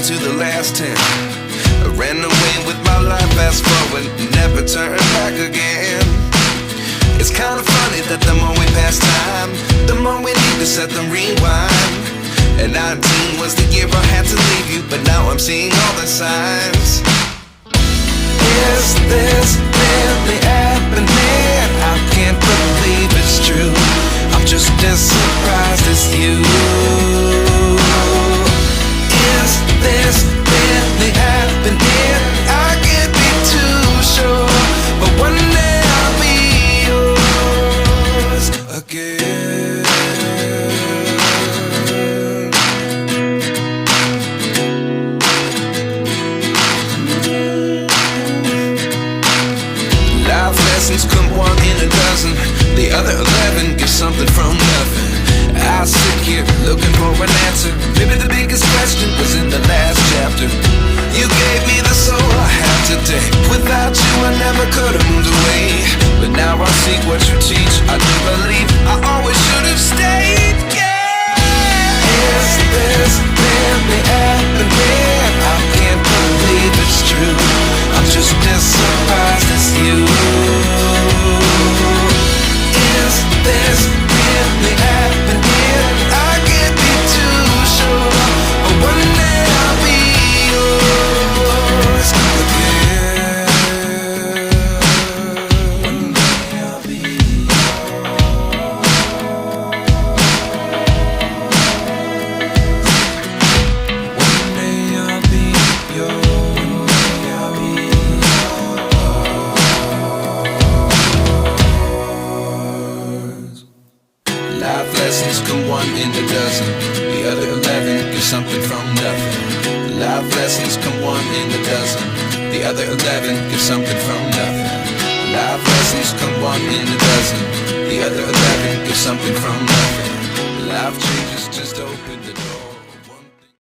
to the last 10. I ran away with my life, fast forward, never turn back again. It's kind of funny that the more we pass time, the more we need to set them rewind. And 19 was the year I had to leave you, but now I'm seeing all the signs. Is this really happening? I can't believe it's true. I'm just as surprised as you. Is this really happening? I can't be too sure, but one day I'll be yours again. Life lessons come one in a dozen, the other 11 give something from nothing. I sit here looking for an answer. Maybe the biggest question was in the last chapter. You gave me the soul I have today. Without you I never could have moved away, but now I see what you teach. I do believe I always should have stayed. Yeah. Is this really happening? I can't believe it's true. I'm just as surprised as you. Is this really happening? I can't be too sure, but one day I'll be yours again. One day I'll be yours. One day I'll be yours. One day I'll be yours. Life lessons come one in a dozen, the other 11 give something from nothing. Life lessons come one in a dozen, the other 11 give something from nothing. Life lessons come one in a dozen, the other 11 give something from nothing. Life changes just open the door.